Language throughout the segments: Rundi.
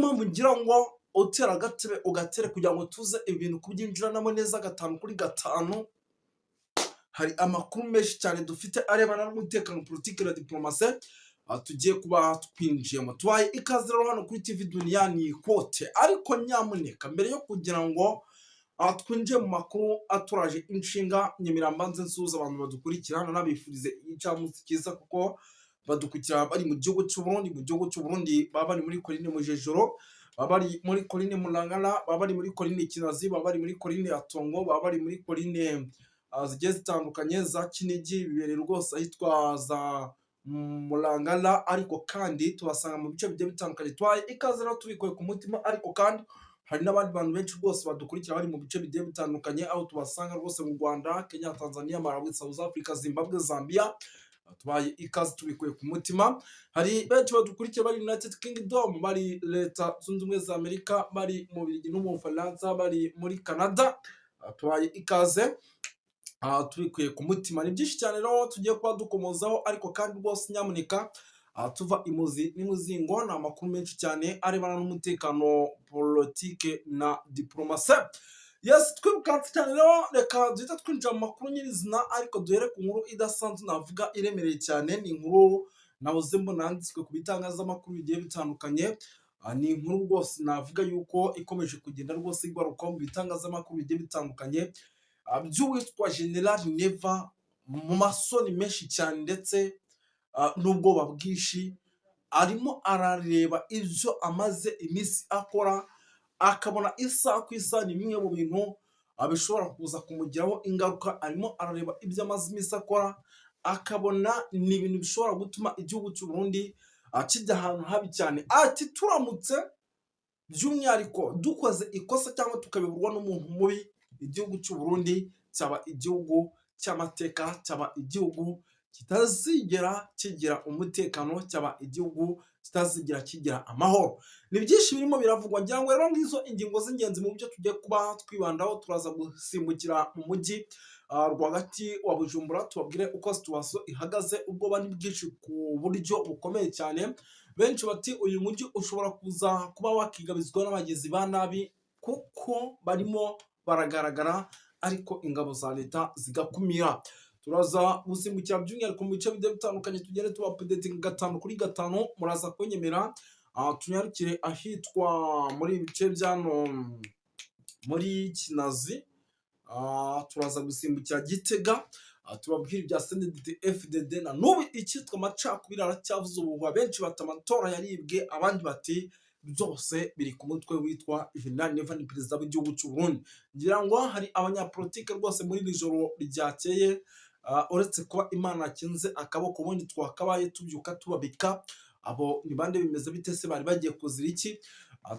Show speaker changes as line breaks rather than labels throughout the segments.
mpamvu ngira ngo utera agatebe ugatere kugira ngo tuze ibintu kubyinjiranamo neza gatanu kuri gatanu. Hari amakuru menshi cyane dufite arebana n'umutekano, politiki na diplomasi tugiye kuba twinjiyemo. Tubaye ikaze rero hano kuri TV Duniani Kote, ariko nyamuneka mbere yo kugira ngo twinjiye mu makuru aturaje inshinga, nyamirambanze nsuhuza abantu badukurikira hano n'abifurize igicamunsi cyiza, kuko badukurikira bari mu gihugu cy'u Burundi, baba bari muri Coline Mujejoro, baba bari muri Coline Mulangala, baba bari muri Coline Kinazi, baba bari muri Coline Atongo, baba bari muri Coline zigiye zitandukanye za Kinigi, bibereye rwose ahitwa za Mulangala, ariko kandi tubasanga mu bice bigiye bitandukanye. Twaye ikaze rero tubikuye ku mutima, ariko kandi hari n'abandi bantu benshi rwose badukurikira bari mu bice bigiye bitandukanye, aho tubasanga rwose mu Rwanda, Kenya, Tanzania, Malawi, South Africa, Zimbabwe, Zambia. Tubaye ikaze tubikuye ku mutima. Hari benshi badukurikira bari United Kingdom, bari Leta Zunze Ubumwe za Amerika, bari mu Bubiligi no mu Bufaransa, bari muri Canada. Tubaye ikaze tubikuye ku mutima. Ni byinshi cyane rero tugiye kuba dukomozaho, ariko kandi rwose nyamuneka tuva imuzi n'imuzingo. Ni amakuru menshi cyane arebana n'umutekano, politike na diplomasi. Yes, twibukanse cyane rero, reka duhita twinjira mu makuru nyirizina, ariko duhere ku nkuru idasanzwe navuga iremereye cyane. Ni inkuru nahoze mbona yanditswe ku bitangazamakuru bigiye bitandukanye. Ni inkuru rwose navuga yuko ikomeje kugenda rwose igarukaho mu bitangazamakuru bigiye bitandukanye, by'uwitwa General Neva, mu masoni menshi cyane ndetse n'ubwoba bwinshi. Arimo arareba ibyo amaze iminsi akora, akabona isaha ku isaha ni bimwe mu bintu bishobora kuza kumugiraho ingaruka. Arimo arareba ibyo amaze iminsi akora, akabona ni ibintu bishobora gutuma igihugu cy'u Burundi kijya ahantu habi cyane. Ati turamutse by'umwihariko dukoze ikosa cyangwa tukabiburwa n'umuntu mubi, igihugu cy'u Burundi cyaba igihugu cy'amateka, cyaba igihugu kitazigera kigira umutekano, cyaba igihugu kitazigera kigira amahoro. Ni byinshi birimo biravugwa, ngira ngo rero ngizo ingingo z'ingenzi mu byo tugiye kuba twibandaho. Turaza gusimbukira mu mujyi rwagati wa Bujumbura, tubabwire uko situation ihagaze. Ubwoba ni bwinshi ku buryo bukomeye cyane. Benshi bati uyu mujyi ushobora kuza kuba wakigabizwa n'abagizi ba nabi, kuko barimo baragaragara, ariko ingabo za leta zigakumira. Turaza gusimbukira by'umwihariko mu bice bigiye bitandukanye, tugende tuba updating gatanu kuri gatanu. Muraza kunyemera tunyarukire ahitwa muri ibice byano muri Kinazi. Turaza gusimbukira Gitega, tubabwira ibya CNDD-FDD na n'ubu icyitwa amacakubiri aracyavuze ubuhuha. Benshi bati amatora yaribwe, abandi bati byose biri ku mutwe witwa General Neva, ni perezida w'igihugu cy'u Burundi. Ngira ngo hari abanyapolitike rwose muri iri joro ryakeye, uretse kuba Imana yakinze akaboko, ubundi twakabaye tubyuka tubabika. Abo ni bande, bimeze bite se, bari bagiye kuzira iki?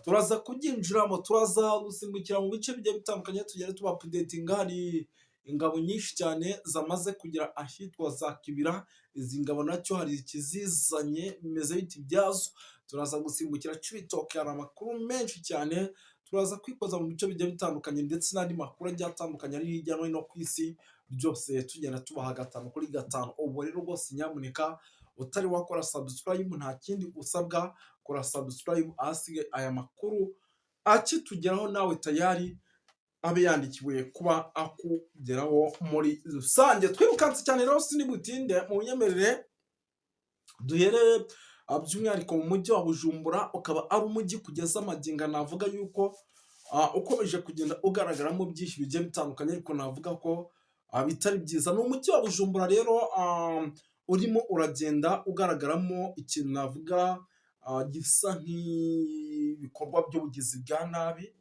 Turaza kubyinjiramo. Turaza gusimbukira mu bice bigiye bitandukanye, tugende tuba updatinga. Hari ingabo nyinshi cyane zamaze kugira ahitwa za Kibira. Izi ngabo nacyo hari ikizizanye, bimeze biti byazo. Turaza gusimbukira Cibitoke, hari amakuru menshi cyane. Turaza kwikoza mu bice bigiye bitandukanye, ndetse n'andi makuru agiye atandukanye ari hirya no hino ku isi, byose tugenda tubaha gatanu kuri gatanu. Ubu rero rwose nyamuneka utari wakora subscribe, nta kindi usabwa, kora subscribe ahasigaye aya makuru akitugeraho nawe tayari abe yandikiwe kuba akugeraho muri rusange. Twirukanse cyane rero sinibutinde, mu nyemerere duhere by'umwihariko mu mujyi wa Bujumbura. Ukaba ari umujyi kugeza amagingo navuga yuko ukomeje kugenda ugaragaramo byinshi bigiye bitandukanye, ariko navuga ko bitari byiza. Ni umujyi wa Bujumbura rero urimo uragenda ugaragaramo ikintu navuga gisa nk'ibikorwa by'ubugizi bwa nabi,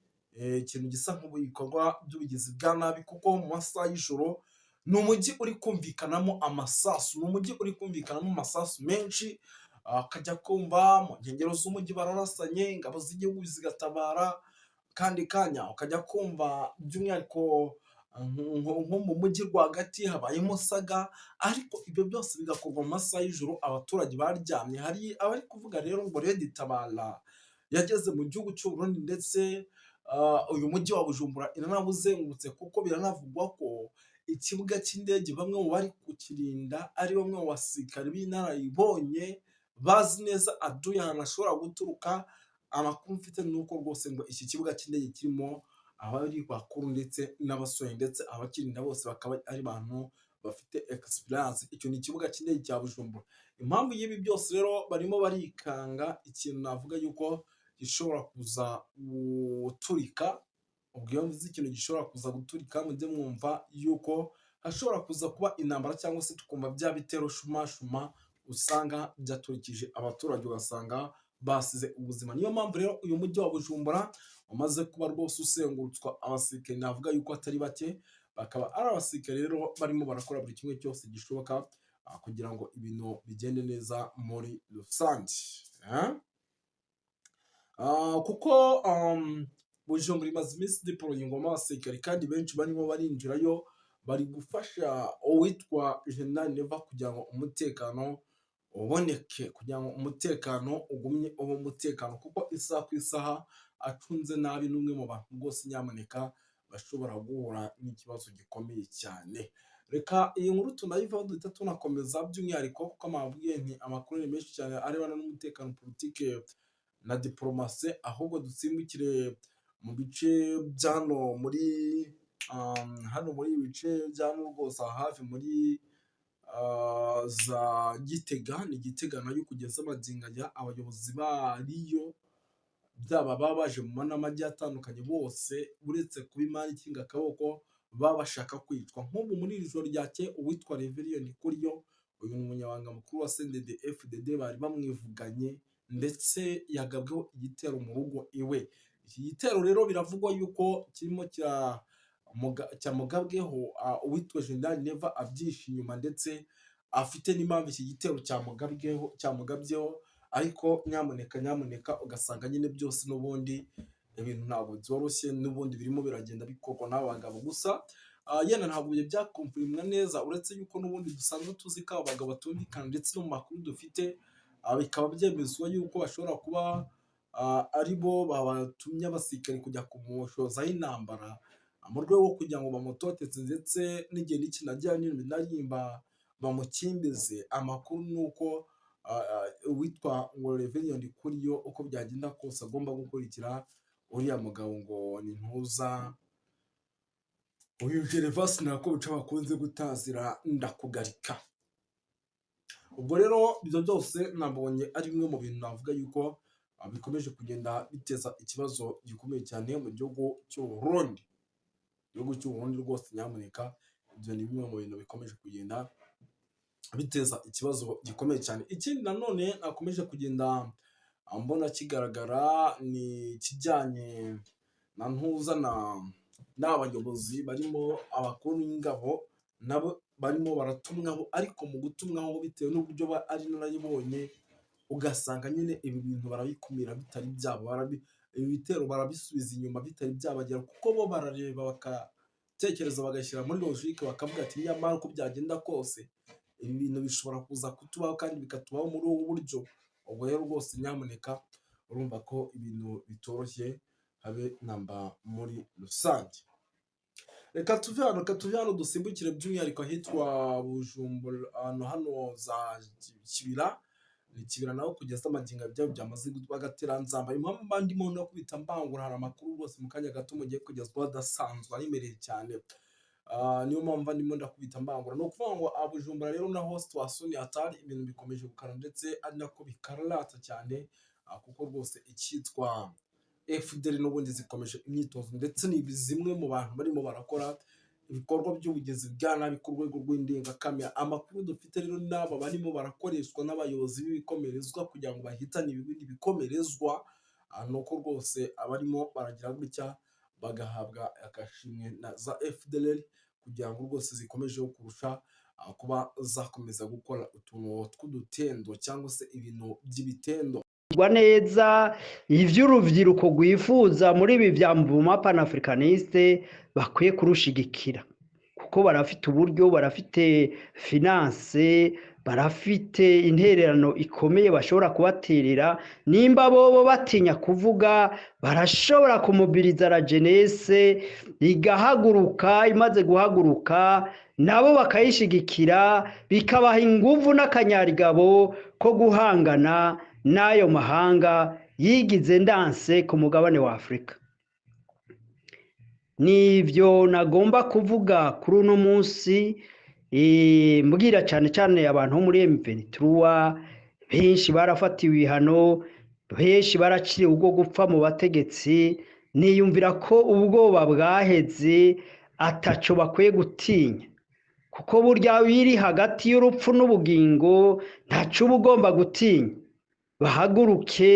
ikintu gisa nk'ibikorwa by'ubugizi bwa nabi, kuko mu masaha y'ijoro ni umujyi uri kumvikanamo amasasu, ni umujyi uri kumvikanamo amasasu menshi. Akajya kumva mu nkengero z'umujyi bararasanye, ingabo z'igihugu zigatabara. Kandi kanya ukajya kumva by'umwihariko nko mu mujyi rwagati habayemo saga, ariko ibyo byose bigakorwa mu masaha y'ijoro abaturage baryamye. Hari abari kuvuga rero ngo Red Tabara yageze mu gihugu cy'u Burundi, ndetse uyu mujyi wa Bujumbura iranabuzengurutse, kuko biranavugwa ko ikibuga cy'indege bamwe mu bari kukirinda ari bamwe mu basirikare b'inararibonye, bazi neza aduye ahantu ashobora guturuka amakuru mfite ni uko rwose ngo iki kibuga cy'indege kirimo abari bakuru ndetse n'abasore ndetse abakirinda bose bakaba ari abantu bafite experience. Icyo ni ikibuga cy'indege cya Bujumbura. Impamvu y'ibi byose rero barimo barikanga ikintu navuga yuko gishobora kuza guturika. Ubwo iyo mvuze ikintu gishobora kuza guturika mujye mwumva yuko hashobora kuza kuba intambara cyangwa se tukumva bya bitero shumashuma usanga byaturikije abaturage ugasanga basize ubuzima. Niyo mpamvu rero uyu mujyi wa Bujumbura umaze kuba rwose usengurutswa abasirikare navuga yuko atari bake, bakaba ari abasirikare rero barimo barakora buri kimwe cyose gishoboka kugira ngo ibintu bigende neza muri rusange. Kuko Bujumbura imaze iminsi deployingwamo abasirikare kandi benshi barimo barinjirayo bari gufasha uwitwa General Neva kugira ngo umutekano uboneke, kugira ngo umutekano ugumye uwo mutekano, kuko isaha ku isaha acunze nabi n'umwe mu bantu rwose nyamuneka bashobora guhura n'ikibazo gikomeye cyane. Reka iyi nkuru tunayivaho duhita tunakomeza by'umwihariko kuko amabwiye nti amakuru ni menshi cyane arebana n'umutekano, politike na diplomasi, ahubwo dusimbukire mu bice byano muri hano muri ibi bice byano rwose hafi muri za Gitega. Ni Gitega nayo kugeza amaginganya abayobozi bariyo byaba baba baje mu manama agiye atandukanye bose uretse kuba imari ikinga akaboko baba bashaka kwicwa. Nk'ubu muri iri joro ryake uwitwa Reverien Kuriyo, uyu munyabanga mukuru wa CNDD-FDD bari bamwivuganye ndetse yagabweho igitero mu rugo iwe. Iki gitero rero biravugwa yuko kirimo cyamugabweho uwitwa General Neva abyishe inyuma ndetse afite n'impamvu iki gitero cyamugabyeho, ariko nyamuneka ugasanga nyine byose n'ubundi ibintu ntabwo byoroshye n'ubundi birimo biragenda bikorwa n'abagabo gusa. Yenda ntabwo byakumvirimwa neza uretse yuko n'ubundi dusanzwe tuzi ko abagabo batumvikana ndetse no mu makuru dufite bikaba byemezwa yuko bashobora kuba ari bo babatumye abasirikare kujya kumushozaho intambara mu rwego rwo kugira ngo bamutoteze ndetse n'igihe n'ikinajya n'ibinarimba bamukimbize. Amakuru ni uko uwitwa ngo Reverien Kuriyo uko byagenda kose agomba gukurikira uriya mugabo ngo ni ntuza uyu Gervas nako bica bakunze gutazira ndakugarika. Ubwo rero ibyo byose nabonye ari bimwe mu bintu navuga yuko bikomeje kugenda biteza ikibazo gikomeye cyane mu gihugu cy'u Burundi. Igihugu cy'u Burundi rwose nyamuneka ibyo ni bimwe mu bintu bikomeje kugenda biteza ikibazo gikomeye cyane. Ikindi nanone nakomeje kugenda mbona kigaragara ni kijyanye na ntuza n'abayobozi barimo abakuru b'ingabo nabo barimo baratumwaho, ariko mu gutumwaho bitewe n'uburyo ari narayibonye ugasanga nyine ibi bintu barabikumira bitari byabo, ibi bitero barabisubiza inyuma bitari byabagera, kuko bo barareba bakatekereza bagashyira muri logique bakavuga ati nyamara uko byagenda kose ibi bintu bishobora kuza kutubaho kandi bikatubaho muri ubu buryo. Ubwo rero rwose nyamuneka urumva ko ibintu bitoroshye habe namba muri rusange. Reka tuve hano dusimbukire by'umwihariko ahitwa Bujumbura hano za Kibira. Ni Kibira naho kugeza amagingo byabo byamaze bagatera nzamba. Impamvu bandimo no kubita mbangura hari amakuru rwose mu kanya gato mugiye kugezwa adasanzwe aremereye cyane. Niyo mpamvu ndimo ndakubita mbangura. No kuvuga ngo Bujumbura rero naho situation atari ibintu bikomeje gukara ndetse ari nako bikarata cyane, kuko rwose icyitwa FDL n'ubundi zikomeje imyitozo ndetse ni zimwe mu bantu barimo barakora ibikorwa by'ubugezi bwa nabi ku rwego rw'indengakamere. Amakuru dufite rero n'aba barimo barakoreshwa n'abayobozi b'ibikomerezwa kugira ngo bahitane ibindi bikomerezwa, nuko rwose abarimo baragira gutya bagahabwa agashimwe na za FDL kugira ngo rwose zikomeje kurusha kuba zakomeza gukora utuntu tw'udutendo cyangwa se ibintu by'ibitendo
neza. Ivy'urubyiruko rwifuza muri ibi bya Mvuma Panafricaniste bakwiye kurushigikira, kuko barafite uburyo, barafite finance, barafite intererano ikomeye bashobora kubaterera. Nimba bobo batinya kuvuga, barashobora kumobiriza la jeunesse igahaguruka. Imaze guhaguruka nabo bakayishigikira, bikabaha inguvu n'akanyarigabo ko guhangana n'ayo mahanga yigize ndanse ku mugabane wa Afurika. Nivyo nagomba kuvuga kuri uno munsi, mbwira cyane cyane abantu bo muri M23 benshi barafatiwe ibihano, benshi baraciriwe ubwo gupfa mu bategetsi. Niyumvira ko ubwoba bwaheze ataco bakwiye gutinya, kuko burya biri hagati y'urupfu n'ubugingo ntaco uba ugomba gutinya. Bahaguruke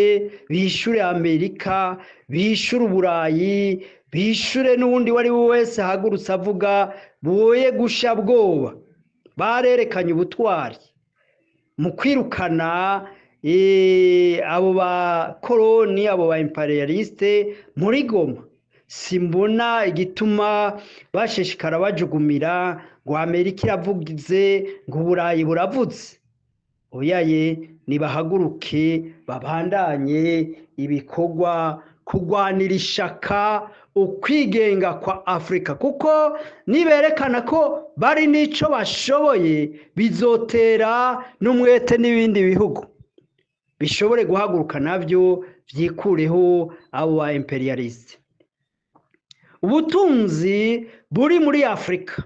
bishure Amerika, bishure Uburayi, bishure n'uwundi wari we wese ahagurutse avuga boye gusha bwoba. Barerekanye ubutwari mu kwirukana abo ba koloni, abo ba imperialiste muri Goma. Simbona igituma bashishikara bajugumira ngo Amerika iravugize, ngo Uburayi buravuze. Oyaye, nibahaguruke babandanye ibikorwa kurwanira ishaka ukwigenga kwa Afrika, kuko niberekana ko bari n'ico bashoboye bizotera n'umwete n'ibindi bihugu bishobore guhaguruka navyo vyikureho abo ba imperialiste. Ubutunzi buri muri Afrika,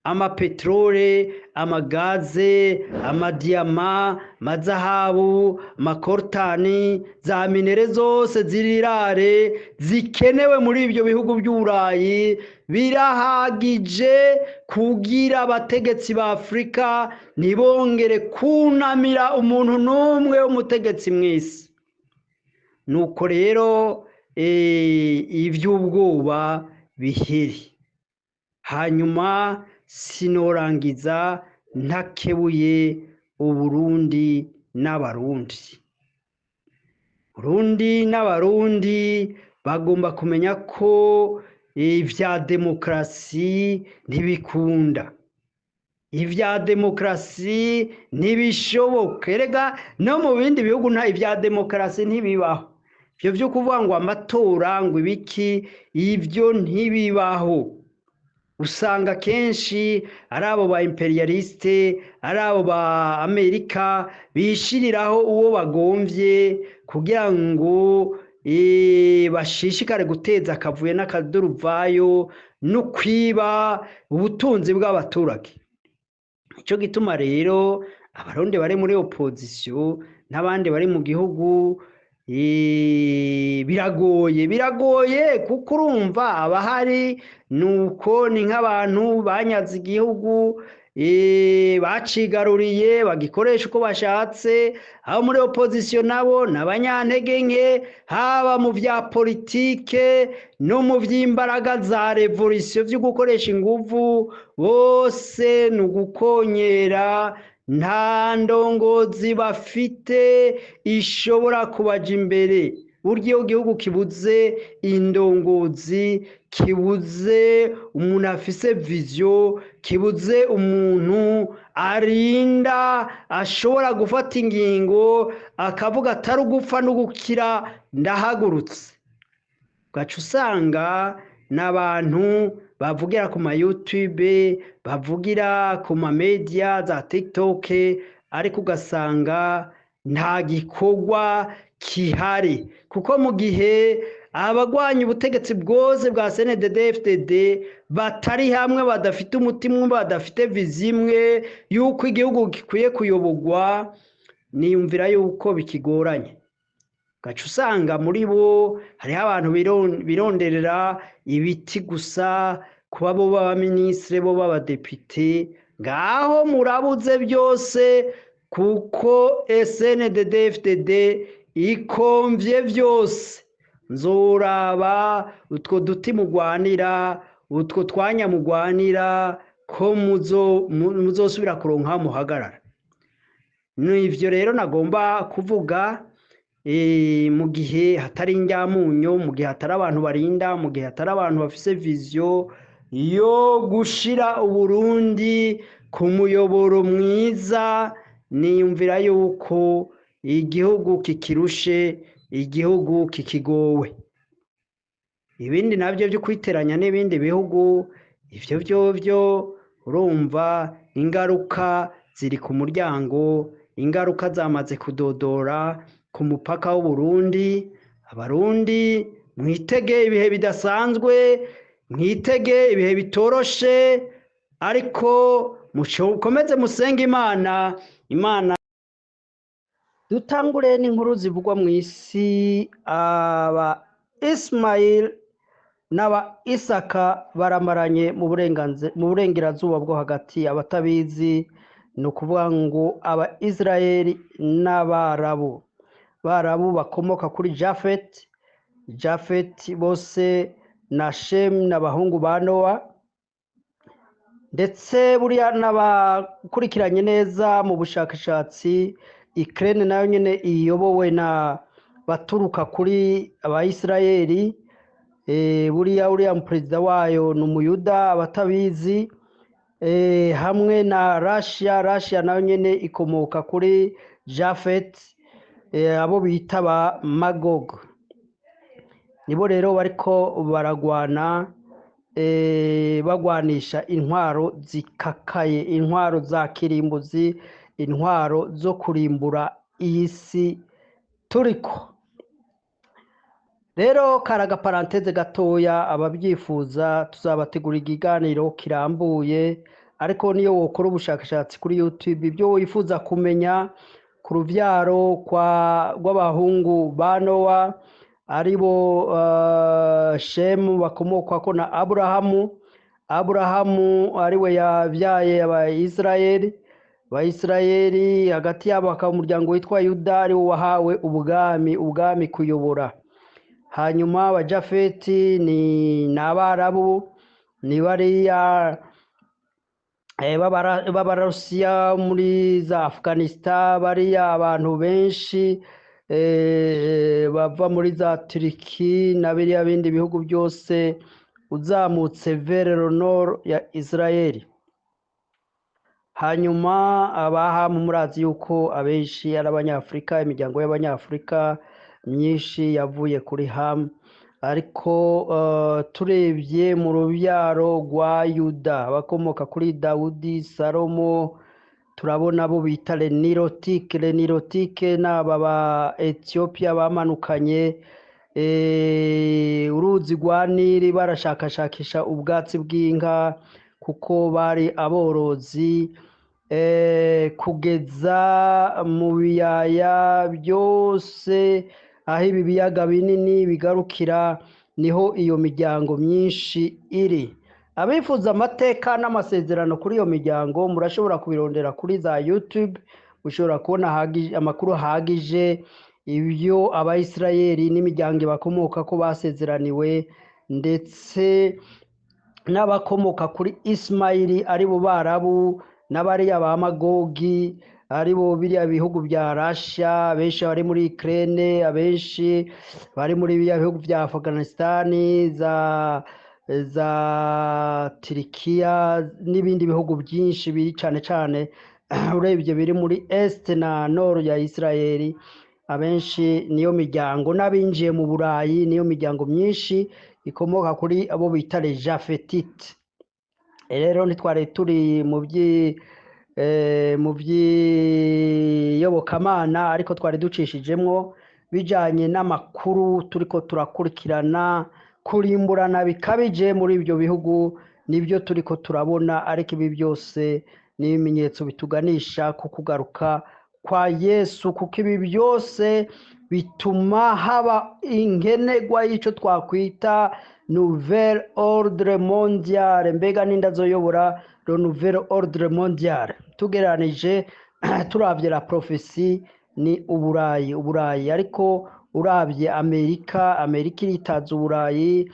amapetrole, amagaze, amadiyama, mazahabu, makortani, za minere zose zirirare zikenewe muri ibyo bihugu by'Uburayi birahagije kugira abategetsi ba Afrika ntibongere kunamira umuntu n'umwe w'umutegetsi mw'isi. Nuko rero ivy'ubwoba biheri. Hanyuma sinorangiza ntakebuye Uburundi n'Abarundi. Burundi n'Abarundi bagomba kumenya ko ivya demokrasi ntibikunda, ivya demokrasi ntibishoboka. Erega no mu bindi bihugu nta ivya demokrasi ntibibaho. Ivyo vyo kuvuga ngo amatora ngo ibiki, ivyo ntibibaho. Usanga kenshi ari abo ba imperialiste, ari abo ba Amerika bishiriraho uwo bagomvye kugira ngo bashishikare guteza akavuyo n'akaduruvayo no kwiba ubutunzi bw'abaturage. Ico gituma rero Abarundi bari muri opposition n'abandi bari mu gihugu biragoye kuko urumva abahari nuko ni nk'abantu banyaze igihugu, bacigaruriye bagikoresha uko bashatse. Abo muri opposition nabo n'abanyantege nke, haba mu vya politike no mu vy'imbaraga za revolution vyo gukoresha inguvu, bose ni ugukonyera. Nta ndongozi bafite ishobora kubaja imbere. Burya iyo igihugu kibuze indongozi, kibuze umuntu afise vision, kibuze umuntu arinda ashobora gufata ingingo akavuga atari ugupfa no gukira ndahagurutse, ugaca usanga n'abantu bavugira ku ma YouTube, bavugira ku ma media za TikTok, ariko ugasanga nta gikorwa kihari. Kuko mu gihe abagwanya ubutegetsi bwose bwa CNDD-FDD batari hamwe, badafite umutima, badafite vizimwe yuko igihugu gikwiye kuyoborwa, niyumvira yuko bikigoranye. Gaca usanga muri bo hariho abantu bironderera ibiti gusa, kuba bo baba ministre, bo baba depite. Ngaho murabuze byose, kuko CNDD-FDD ikomvye byose. Nzoraba utwo duti mugwanira, utwo twanya mugwanira, ko muzosubira kuronka muhagarara. N'ivyo rero nagomba kuvuga, mu gihe hatari injyamunyo, mu gihe hatari abantu barinda, mu gihe hatari abantu bafise vision yo gushira Uburundi ku muyoboro mwiza, niyumvira yuko igihugu kikirushe, igihugu kikigowe. Ibindi navyo byo kwiteranya n'ibindi bihugu, ivyo byo urumva ingaruka ziri ku muryango, ingaruka zamaze kudodora. ku mupaka w'Uburundi. Abarundi mwitege ibihe bidasanzwe, mwitege ibihe bitoroshe, ariko mukomeze musenge Imana. Dutangure n'inkuru zivugwa mu isi. Aba Ismail n'aba Isaka baramaranye mu burengerazuba bwo hagati. Abatabizi ni ukuvuga ngo aba Israeli n'Abarabu bakomoka kuri Jafet bose na Shem n'abahungu ba Nowa, ndetse buriya n'abakurikiranye neza mu bushakashatsi, Ukraine nayo nyine iyobowe na baturuka kuri Abayisirayeli. Uriya perezida wayo ni umuyuda, abatabizi. Hamwe na Russia nayo nyine ikomoka kuri Jafet, abo bita ba Magog. Nibo rero bariko baragwana, bagwanisha intwaro zikakaye, intwaro za kirimbuzi, intwaro zo kurimbura iyi si turiko. Rero karaga paranteze gatoya, ababyifuza tuzabategura ikiganiro kirambuye, ariko niyo wokora ubushakashatsi kuri YouTube ibyo wifuza kumenya ku ruvyaro rw'abahungu ba Nowa, aribo Shemu bakomokako na Aburahamu ariwe yabyaye Abayisirayeli. Hagati yabo hakaba umuryango witwa Yuda ariwo wahawe ubwami kuyobora. Hanyuma abajafeti ni n'Abarabu, ni bariya b'Abarusiya muri za Afghanistan, bariya abantu benshi bava muri za Turiki na biriya bindi bihugu byose uzamutse vers le nord ya Israeli. Hanyuma Abahamu murazi yuko abenshi ari Abanyafurika, imiryango y'Abanyafurika myinshi yavuye kuri Hamu, ariko turebye mu rubyaro rwa Yuda bakomoka kuri Dawudi, Salomo, turabona abo bita Lenirotike n'aba ba Ethiopia bamanukanye uruzi rwa Nili barashakashakisha ubwatsi bw'inka kuko bari aborozi, kugeza mu biyaya byose aho ibi biyaga binini bigarukira, niho iyo miryango myinshi iri. Abifuza amateka n'amasezerano kuri iyo miryango murashobora kubirondera kuri za YouTube, mushobora kubona amakuru ahagije ibyo Abayisirayeli n'imiryango bakomoka ko basezeraniwe, ndetse n'abakomoka kuri Ismaili aribo Barabu n'abariya ba Magogi aribo biriya bihugu bya Russia, benshi bari muri Ukraine, abenshi bari muri biriya bihugu bya Afghanistan, za Turikiya n'ibindi bihugu byinshi biri cyane cyane urebye biri muri Est na Nord ya Israeli. Abenshi niyo miryango, n'abinjiye mu Burayi niyo miryango myinshi ikomoka kuri abo bita les Jafetite. Rero ntitware turi mu by'iyobokamana, ariko twari ducishijemwo bijanye n'amakuru turiko turakurikirana. Kurimburana bikabije muri ibyo bihugu nibyo turiko turabona, ariko ibi byose ni ibimenyetso bituganisha ku kugaruka kwa Yesu, kuko ibi byose bituma haba inkenegwa y'icyo twakwita Nouvel Ordre Mondial. Mbega ninda zoyobora le Nouvel Ordre Mondial? Tugeranije turavye la prophecy ni Uburayi, ariko urabye Amerika iritaza Uburayi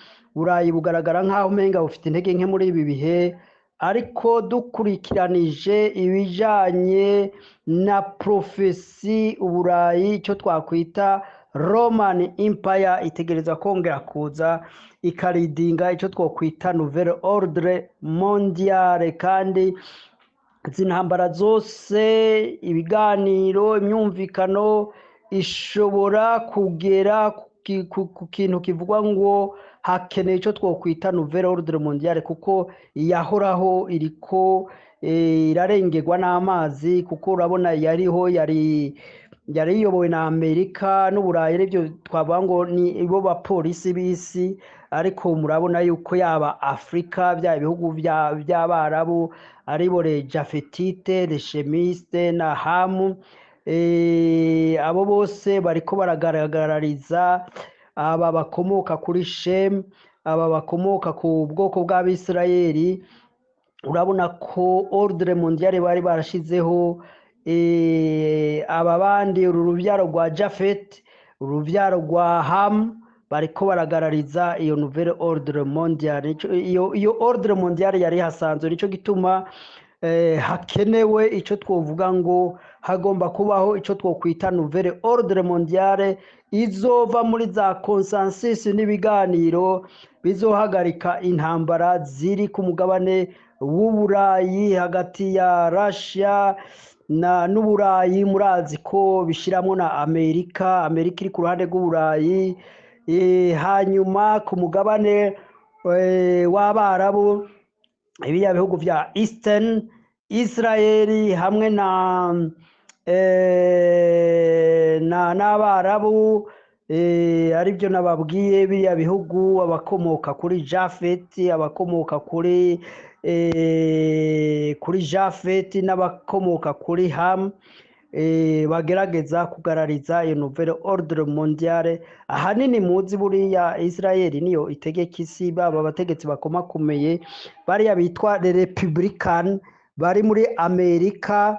bugaragara nk'aho umenga bufite intege nke muri ibi bihe, ariko dukurikiranije ibijanye na prophecy, Uburayi icyo twakwita Roman Empire itegereza kongera kuza ikaridinga icyo twakwita Nouvel Ordre Mondial. Kandi izi ntambara zose, ibiganiro, imyumvikano ishobora kugera ku kintu kivugwa ngo hakeneye icyo twakwita Nouvel Ordre Mondial, kuko yahoraho iriko irarengerwa n'amazi, kuko urabona yari yari iyobowe na Amerika n'Uburayi, aribyo twavuga ngo ni bo bapolisi b'isi, ariko murabona yuko yaba Afrika bya bihugu by'Abarabu aribo le Jafetite, le Shemiste na Hamu, abo bose bariko baragaragariza aba bakomoka kuri Shem, aba bakomoka ku bwoko bw'Abisirayeli. Urabona ko ordre mondiale bari barashizeho aba bandi uru rubyaro rwa Jafet, urubyaro rwa Ham, bariko baragarariza iyo nouvelle ordre mondiale. Iyo ordre mondiale yari hasanzwe, nico gituma hakenewe ico twovuga ngo hagomba kubaho ico twokwita nouvelle ordre mondiale izova muri za consensus n'ibiganiro bizohagarika intambara ziri ku mugabane w'Uburayi hagati ya Russia n'Uburayi. Murazi ko bishiramwo na Amerika iri ku ruhande rw'Uburayi, hanyuma ku mugabane w'Abarabu ibiya bihugu vya Eastern Israeli hamwe n'Abarabu, aribyo nababwiye biriya bihugu, abakomoka kuri Jafet, abakomoka kuri Jafet n'abakomoka kuri Ham, bagerageza kugarariza iyo nouvelle ordre mondiale. Ahanini muzi buriya Israeli niyo itegeka isi, baba abategetsi bakomakomeye bariya bitwa les Republican bari muri Amerika,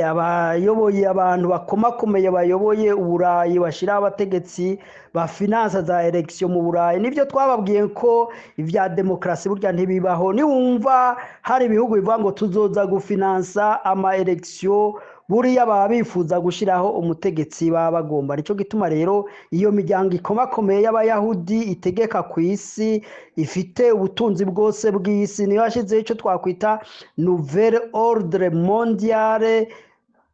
abayoboye abantu bakomakomeye bayoboye Uburayi, bashiraho abategetsi ba finance za election mu Burayi. Nivyo twababwiye ko ivya demokrasi burya ntibibaho. Niwumva hari ibihugu bivuga ngo tuzoza gufinansa ama election, buriya baba bifuza gushiraho umutegetsi baba bagomba. Nico gituma rero iyo miryango ikomakomeye y'Abayahudi itegeka ku isi, ifite ubutunzi bwose bw'isi, niyo yashizeho ico twakwita nouvelle ordre mondiale.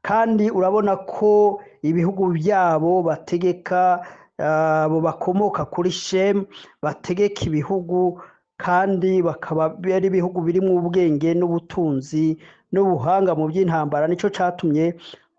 Kandi urabona ko ibihugu byabo bategeka, abo bakomoka kuri Shem bategeka ibihugu, kandi bakaba ari ibihugu birimo ubwenge n'ubutunzi n'ubuhanga mu by'intambara. Nico catumye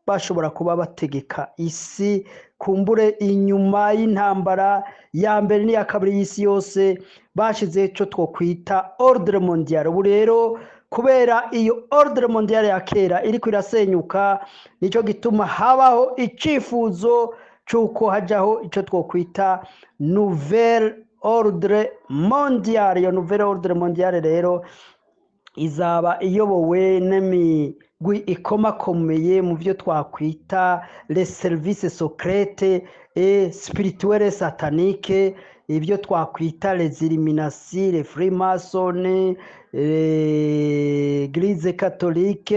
bashobora kuba bategeka isi. Kumbure inyuma y'intambara ya mbere n'iya kabiri y'isi yose bashize ico twokwita ordre mondiale. Ubu rero kubera iyo ordre mondiale ya kera iriko irasenyuka, nico gituma habaho icifuzo c'uko hajaho ico twokwita nouvelle ordre mondiale. Iyo nouvelle ordre mondiale rero izaba iyobowe n'imigwi ikomakomeye mu byo twakwita les services secrètes et spirituelles sataniques, ibyo twakwita les Illuminati, les Freemasons, l'Église catholique,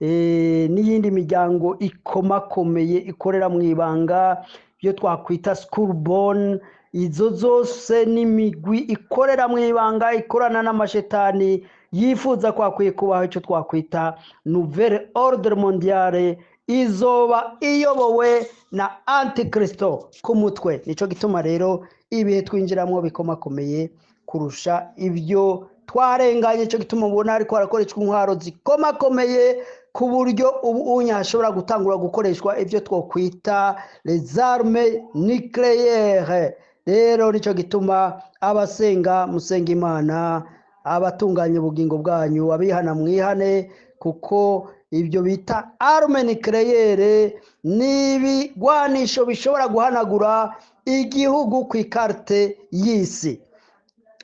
n'iyindi miryango ikomakomeye ikorera mu ibanga, ibyo twakwita Schoolborn. Izo zose n'imigwi ikorera mu ibanga, ikorana n'amashetani, yifuza kwakwiye kubaho icyo twakwita nouvelle ordre mondiale, izoba iyobowe na Antikristo ku mutwe. Nico gituma rero ibihe twinjiramwo bikomakomeye kurusha ibyo twarenganye. Nico gituma ubona ariko harakoreshwa intwaro zikomakomeye ku buryo ubu unyashobora gutangura gukoreshwa ibyo twokwita les armes nucléaires. Rero nico gituma abasenga musenga Imana, abatunganya ubugingo bwanyu abihana mwihane, kuko ibyo bita arme nucléaire n'ibigwanisho bishobora guhanagura igihugu ku ikarte y'isi.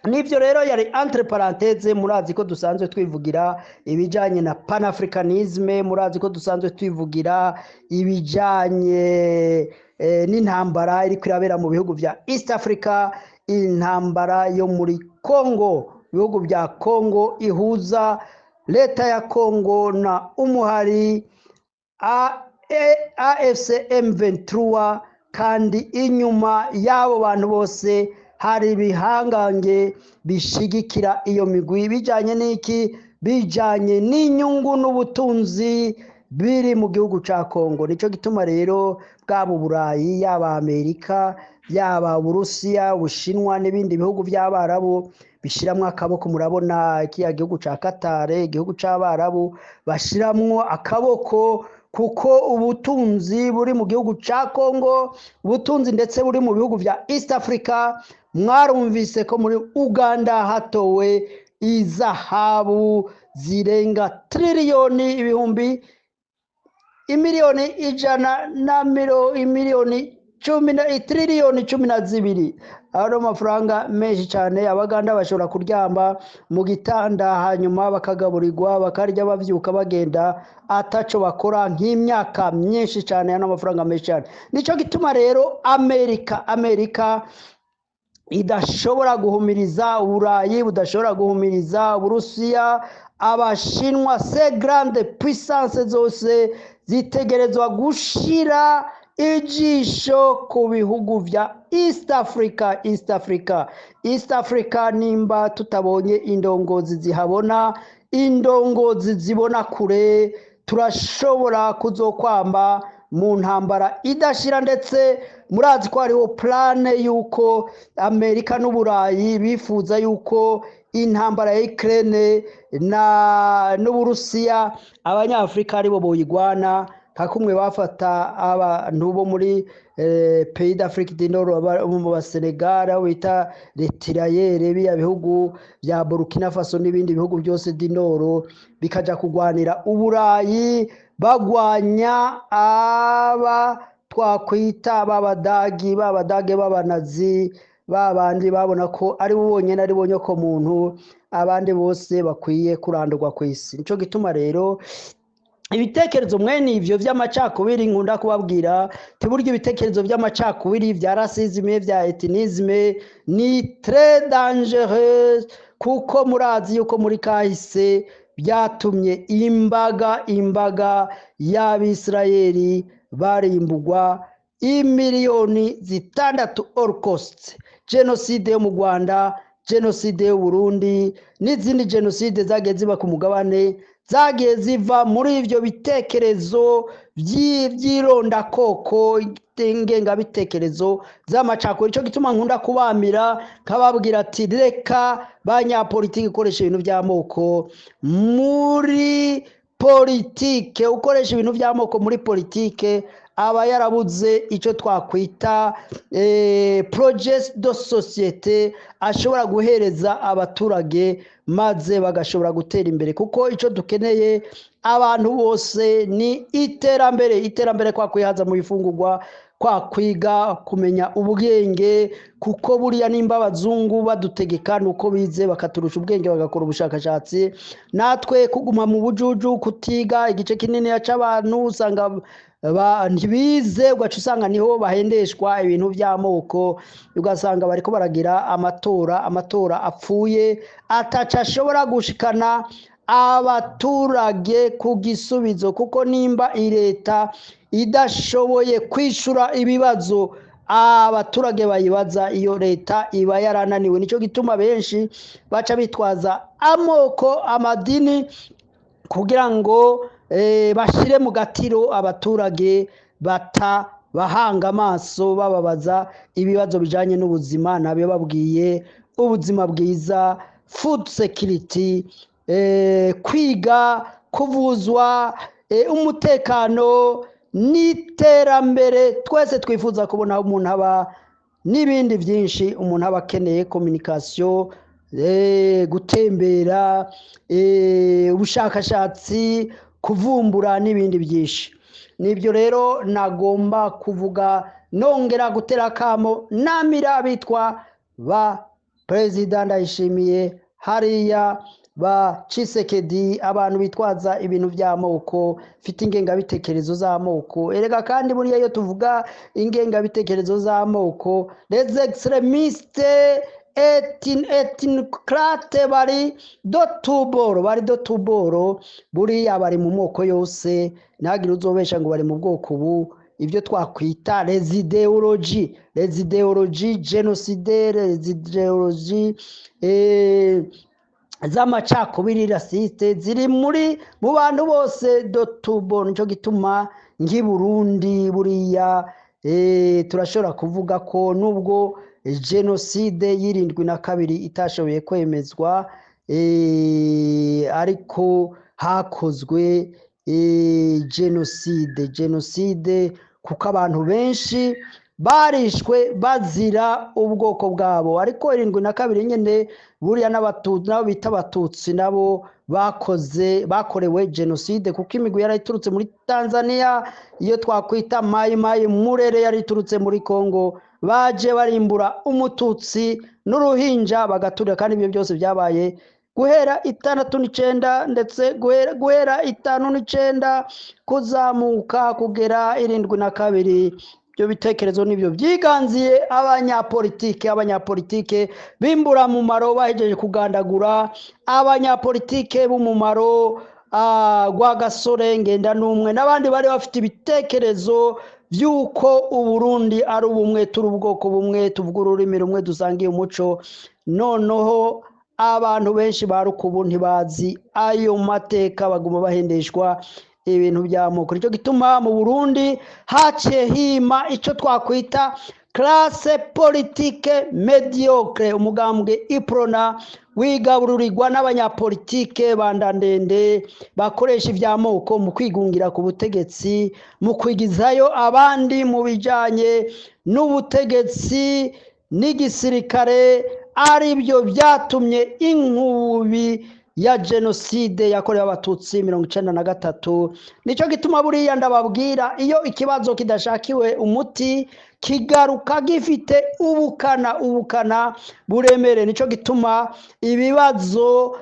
Nivyo rero yari entre parenthèses. Murazi ko dusanzwe twivugira ibijanye na panafricanisme, murazi ko dusanzwe twivugira ibijanye n'intambara iri kwirabera mu bihugu vya East Africa, intambara yo muri Congo, ibihugu vya Congo ihuza leta ya Congo na umuhari AFC M23, kandi inyuma y'abo bantu bose hari ibihangange bishigikira iyo migwi. Bijanye n'iki? Bijanye n'inyungu n'ubutunzi biri mu gihugu ca Congo. Nico gituma rero bwabo Burayi, yaba Amerika, yaba Uburusiya, Ubushinwa n'ibindi bihugu by'Abarabu bishiramwo akaboko. Murabona kiya gihugu ca Qatar, igihugu c'Abarabu bashiramwo akaboko kuko ubutunzi buri mu gihugu cya Congo, ubutunzi ndetse buri mu bihugu bya East Africa, mwarumvise ko muri Uganda hatowe izahabu zirenga triliyoni ibihumbi imiliyoni ijana na imiliyoni triliyoni 12. Aro mafaranga menshi cyane. Abaganda bashobora kuryamba mu gitanda hanyuma bakagaburirwa bakarya bavyuka bagenda ataco bakora nk'imyaka myinshi cyane. Ano mafaranga menshi cyane. Nico gituma rero Amerika idashobora guhumiriza Uburayi, budashobora guhumiriza Uburusiya, Abashinwa, se grande puissance zose zitegerezwa gushira ijisho ku bihugu vya East Africa. Nimba tutabonye indongozi zihabona, indongozi zibona kure, turashobora kuzokwamba mu ntambara idashira. Ndetse murazi ko hariho plane yuko Amerika n'Uburayi bifuza yuko intambara ya Ukraine n'Uburusiya abanyafrika aribo boyigwana, kakumwe bafata abantu bo muri pays d'Afrique du Nord, mu Basenegal aho bita retirayere, biya bihugu bya Burkina Faso n'ibindi bihugu byose du Nord bikaja kugwanira Uburayi, bagwanya aba twakwita babadagi b'abanazi, babandi babona ko ari bonyene ari bonyoko muntu, abandi bose bakwiye kurandurwa ku isi. Nico gituma rero ibitekerezo mwene ivyo vy'amacakubiri nkunda kubabwira tiburyo ibitekerezo vy'amacakubiri vya racisme vya ethnisme ni très dangereux, kuko murazi yuko muri kahise byatumye imbaga y'Abisirayeli barimbugwa imiliyoni 6 Holocaust, genocide yo mu Rwanda, genocide yo Burundi n'izindi genocide zagiye ziba ku mugabane, zagiye ziva muri ivyo bitekerezo by'ironda koko, ingenga bitekerezo z'amacakubiri. Ico gituma nkunda kubamira kababwira ati reka banyapolitiki ukoresha ibintu by'amoko muri politike, ukoresha ibintu by'amoko muri politike aba yarabuze icyo twakwita projet de societe ashobora guhereza abaturage maze bagashobora gutera imbere, kuko icyo dukeneye abantu bose ni iterambere kwa kwihaza mu bifungurwa, kwa kwiga kumenya ubwenge, kuko buriya nimba abazungu badutegeka nuko bize bakaturusha ubwenge bagakora ubushakashatsi, natwe kuguma mu bujuju kutiga igice kinini y'abantu usanga ntibize, ugaca usanga niho bahendeshwa ibintu by'amoko, ugasanga bariko baragira amatora apfuye ataca ashobora gushikana abaturage ku gisubizo, kuko nimba leta idashoboye kwishura ibibazo abaturage bayibaza, iyo leta iba yarananiwe. Nico gituma benshi baca bitwaza amoko, amadini kugira ngo bashire mu gatiro abaturage bahanga amaso bababaza ibibazo bijanye n'ubuzima. Nabyo babwiye ubuzima bwiza, food security, kwiga, kuvuzwa, umutekano n'iterambere. Twese twifuza kubona umuntu aba n'ibindi byinshi, umuntu aba akeneye communication, gutembera, ubushakashatsi, kuvumbura n'ibindi byinshi. Nibyo rero nagomba kuvuga, nongera gutera kamo namira bitwa ba President Ndayishimiye hariya, ba Tshisekedi, abantu bitwaza ibintu by'amoko, fite ingengabitekerezo z'amoko. Erega kandi buriya iyo tuvuga ingengabitekerezo z'amoko, les extrémistes ethnicrate bari do tuboro, buriya bari mu moko yose, ntagire uzobesha ngo bari mu bwoko ubu. Ibyo twakwita les idéologies génocidaires, les idéologies z'amacakubiri raciste ziri mu bantu bose do tuboro. Nico gituma ngi Burundi buriya turashobora kuvuga ko nubwo genocide y'72 itashoboye kwemezwa, ariko hakozwe jenoside kuko abantu benshi barishwe bazira ubwoko bwabo, ariko 72 nyene buriya n'abatutsi nabo bita abatutsi nabo bakorewe jenoside, kuko imigwi yari iturutse muri Tanzania iyo twakwita Mai Mai Murere yari iturutse muri Kongo, baje barimbura umututsi n'uruhinja bagaturira, kandi ibyo byose byabaye guhera 69 ndetse guhera 59 kuzamuka kugera 72. Ibyo bitekerezo nibyo byiganziye abanyapolitike bimbura mu maro bahejeje kugandagura abanyapolitike b'umumaro gwa Gasore Ngenda n'umwe n'abandi bari bafite ibitekerezo by'uko Uburundi ari ubumwe, turi ubwoko bumwe, tuvuga ururimi rumwe, dusangiye umuco. Noneho abantu benshi barukubu ntibazi ayo mateka, baguma bahendeshwa ibintu by'amoko. Nicyo gituma mu Burundi haciye hima icyo twakwita classe politique mediocre, umugambwe iprona wigabururirwa n'abanyapolitike bandandende bakoresha iby'amoko mu kwigungira ku butegetsi, mu kwigizayo abandi mu bijanye n'ubutegetsi n'igisirikare, ari byo byatumye inkubi ya jenoside yakorewe abatutsi 1993. Nicyo gituma buriya ndababwira, iyo ikibazo kidashakiwe umuti kigaruka gifite ubukana buremere. Nicyo gituma ibibazo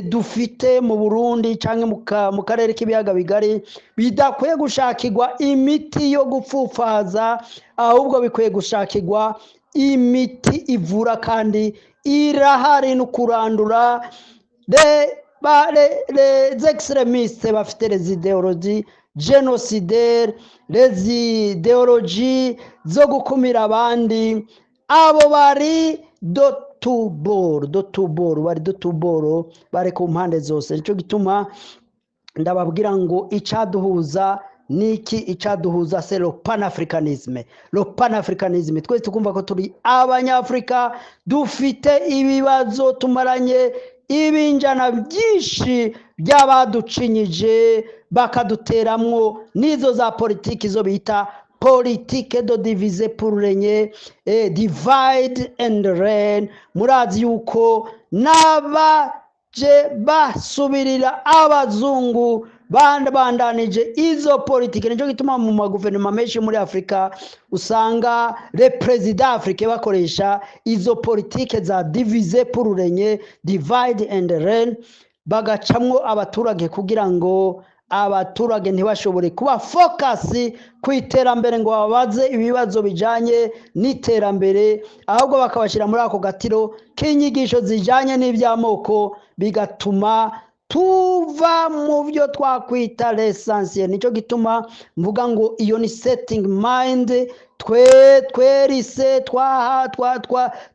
dufite mu Burundi cyangwa mu karere k'ibiyaga bigari bidakwiye gushakirwa imiti yo gupfufaza, ahubwo bikwiye gushakirwa imiti ivura kandi irahari no kurandura les extrémistes bafite les idéologies génocidaires, les idéologies zo gukumira abandi. Abo bari dotuboro bari ku mpande zose. Nicyo gituma ndababwira ngo icyaduhuza niki, icyaduhuza c'est le panafricanisme. Twese tukumva ko turi abanyafrika, dufite ibibazo tumaranye ibinjana byinshi by'abaducinyije bakaduteramwo n'izo za politiki zo bita politique de diviser pour régner, divide and reign. Murazi yuko n'abaje basubirira abazungu bandanije izo politike. Nicyo gituma mu maguverinoma menshi muri Afrika usanga le président africain bakoresha izo politike za diviser pour régner, divide and reign, bagacamwo abaturage kugira ngo abaturage ntibashobore kuba focus ku iterambere ngo babaze ibibazo bijanye n'iterambere, ahubwo bakabashira muri ako gatiro k'inyigisho zijanye n'iby'amoko, bigatuma tuva mu byo twakwita l'essentiel. Nicyo gituma mvuga ngo iyo ni setting mind twerise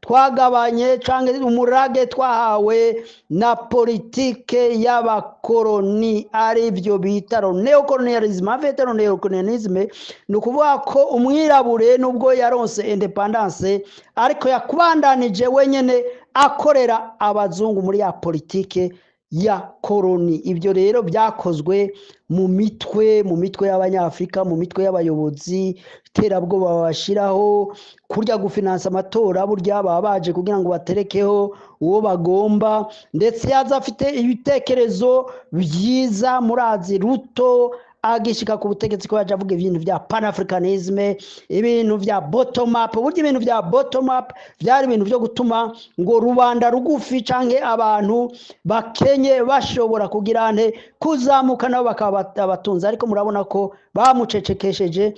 twagabanye cyangwa umurage twahawe na politike y'abakoroni, ari byo bita neocolonialisme. Afite neocolonialisme ni ukuvuga ko umwirabure nubwo yaronse independence ariko yakubandanije wenyene akorera abazungu muri ya politike ya koroni. Ibyo rero byakozwe mu mitwe y'abanyafrika, mu mitwe y'abayobozi, iterabwoba babashiraho, kurya gufinansa amatora, burya baba baje kugira ngo baterekeho uwo bagomba, ndetse yaza afite ibitekerezo byiza. Murazi Ruto agishika ku butegetsi ko yaje avuga ibintu bya panafricanisme, ibintu bya bottom up. Burya ibintu bya bottom up byari ibintu byo gutuma ngo rubanda rugufi canke abantu bakenye bashobora kugira nte kuzamuka nabo bakaba abatunzi, ariko murabona ko bamucecekesheje,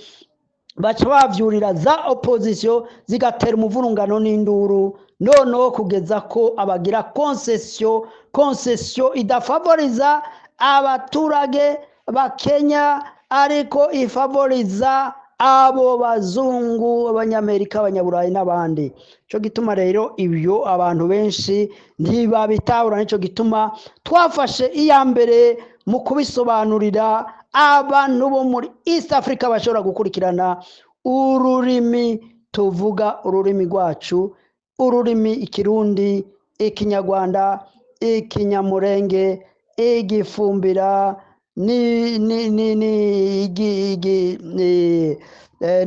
baca bavyurira za opposition zigatera umuvurungano n'induru, noneho kugeza ko abagira concession idafavoriza abaturage bakenya, ariko ifavoriza abo bazungu, abanyamerika, abanyaburayi n'abandi. Cyo gituma rero ibyo abantu benshi ntibabitahura. Nicyo gituma twafashe iya mbere mu kubisobanurira abantu bo muri East Africa bashobora gukurikirana ururimi tuvuga, ururimi rwacu, ururimi Ikirundi, Ikinyarwanda, Ikinyamurenge, Igifumbira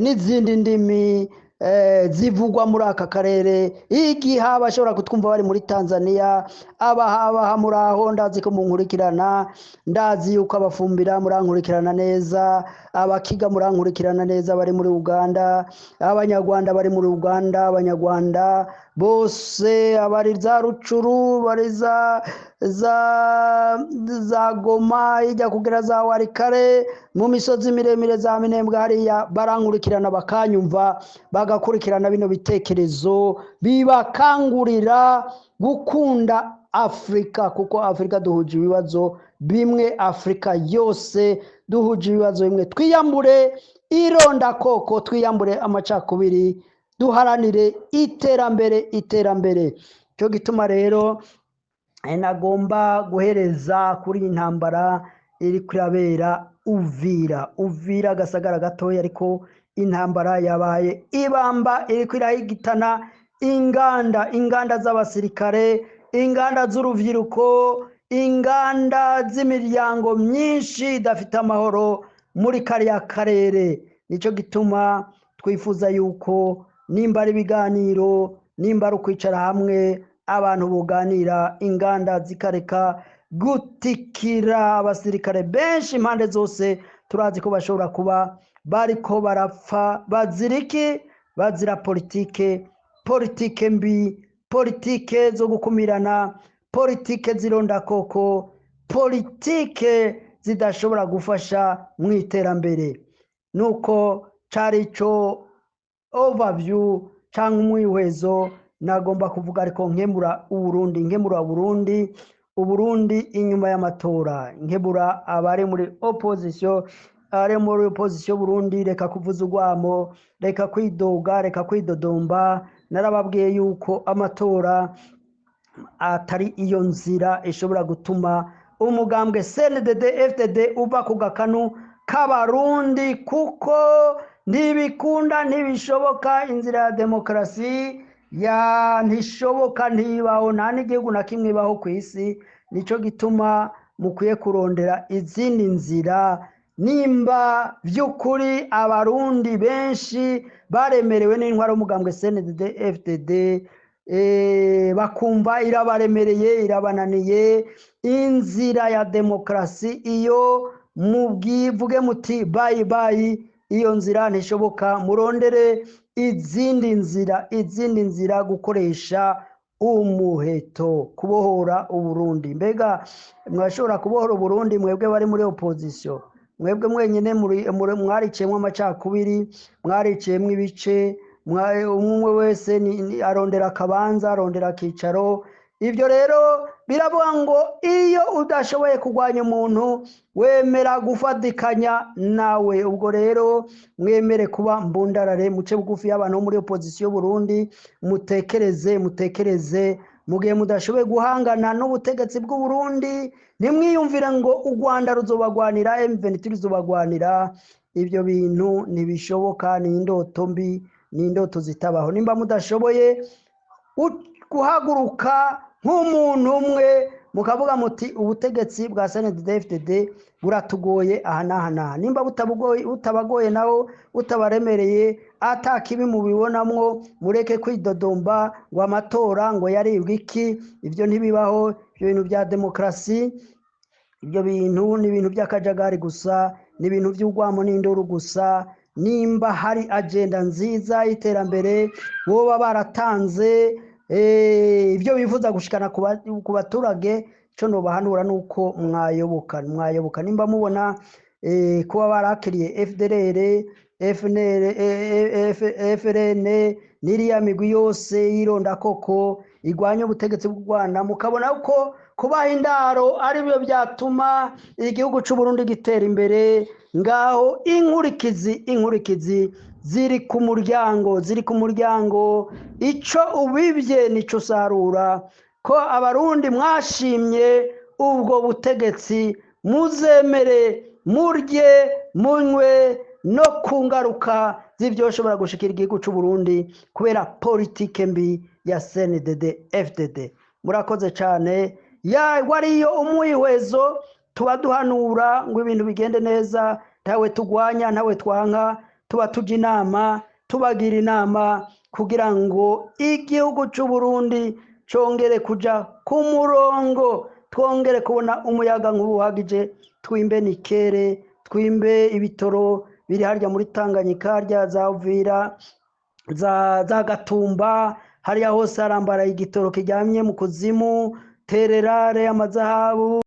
n'izindi ndimi zivugwa muri aka karere. Igihe abashobora kutwumva bari muri Tanzania, abaha muri aho ndazi ko munkurikirana, ndazi yuko abafumbira murankurikirana neza, abakiga murankurikirana neza bari muri Uganda, abanyarwanda bari muri Uganda, abanyarwanda bose abari za Rucuru, bari za Goma ijya kugera za Warikare, mu misozi miremire za Minembwe hariya barankurikirana bakanyumva, bagakurikirana bino bitekerezo bibakangurira gukunda Afrika, kuko Afrika duhuje ibibazo bimwe, Afrika yose duhuje ibibazo bimwe. Twiyambure irondakoko, twiyambure amacakubiri, duharanire iterambere. Cyo gituma rero nagomba guhereza kuri iyi ntambara iri kurabera Uvira Gasagara gatoya, ariko intambara yabaye ibamba, iri kwirahigitana inganda z'abasirikare, inganda z'urubyiruko, inganda z'imiryango myinshi idafite amahoro muri kariya karere. Nicyo gituma twifuza yuko nimba ari ibiganiro, nimba ari ukwicara hamwe, abantu buganira, inganda zikareka gutikira abasirikare benshi impande zose. Turazi ko bashobora kuba bariko barapfa baziriki, bazira politike mbi, politike zo gukumirana, politike zirondakoko, politike zidashobora gufasha mu iterambere. Nuko cari ico overview cyangwa umwihwezo nagomba kuvuga, ariko nkemura Uburundi inyuma y'amatora, nkebura abari muri opposition, Burundi, reka kuvuza urwamo, reka kwidoga, reka kwidodomba. Narababwiye yuko amatora atari iyo nzira ishobora gutuma umugambwe CNDD FDD uva ku gakanu k'abarundi, kuko ntibikunda, ntibishoboka. Inzira ya demokarasi ntishoboka, ntibaho, nta n'igihugu na kimwe ibaho ku isi. Nicyo gituma mukwiye kurondera izindi nzira. Nimba by'ukuri abarundi benshi baremerewe n'intwaro y'umugambwe CNDD FDD, bakumva irabaremereye, irabananiye, inzira ya demokarasi iyo mubwivuge muti bayi bayi, iyo nzira ntishoboka. Murondere izindi nzira, gukoresha umuheto, kubohora Uburundi. Mbega mwashobora kubohora Uburundi mwebwe bari muri opposition? Mwebwe mwenyine mwariciyemo amacakubiri, mwariciyemo ibice, umwe wese arondera akabanza, arondera akicaro. Ibyo rero biravuga ngo iyo udashoboye kurwanya umuntu, wemera gufatikanya nawe. Ubwo rero mwemere kuba mbundarare, muce bugufi y'abantu muri opposition Burundi, mutekereze. Mu gihe mudashoboye guhangana n'ubutegetsi bw'u Burundi, nimwiyumvire ngo u Rwanda ruzobagwanira, M23 ruzobagwanira. Ibyo bintu ntibishoboka, ni indoto mbi, ni indoto zitabaho. Nimba mudashoboye guhaguruka nk'umuntu umwe mukavuga muti ubutegetsi bwa CNDD FDD buratugoye aha n'aha, nimba butabagoye naho butabaremereye, atakibi mubibonamwo, mureke kwidodomba ngo amatora ngo yaribwe iki. Ibyo ntibibaho. Ibyo bintu bya demokarasi, ibyo bintu ni ibintu by'akajagari gusa, ni ibintu by'urwamo n'induru gusa. Nimba hari agenda nziza y'iterambere boba baratanze, ibyo bifuza gushikana ku baturage, cyo nobahanura nuko mwayoboka. Nimba mubona kuba barakiriye FDLR, FRN n'iriya migwi yose yironda koko igwanya ubutegetsi bw'u Rwanda, mukabona uko kubaha indaro ari byo byatuma igihugu cy'u Burundi gitera imbere, ngaho inkurikizi ziri ku muryango. Ico ubibye nico usarura. Ko abarundi mwashimye ubwo butegetsi, muzemere, murye, munywe no kungaruka z'ibyo ushobora gushikira igihugu cy'u Burundi kubera politike mbi ya CNDD FDD. Murakoze cyane. Wariyo umwihwezo tuba duhanura ngo ibintu bigende neza, ntawe tugwanya ntawe twanka, tuba tuja inama tubagira inama kugira ngo igihugu c'u Burundi congere kuja ku murongo, twongere kubona umuyaga nkuba uhagije, twimbe nikere, twimbe ibitoro biri harya muri Tanganyika, harya za Uvira, za Gatumba, hariya hose harambaraye igitoro kiryamye mu kuzimu, tererare, amazahabu.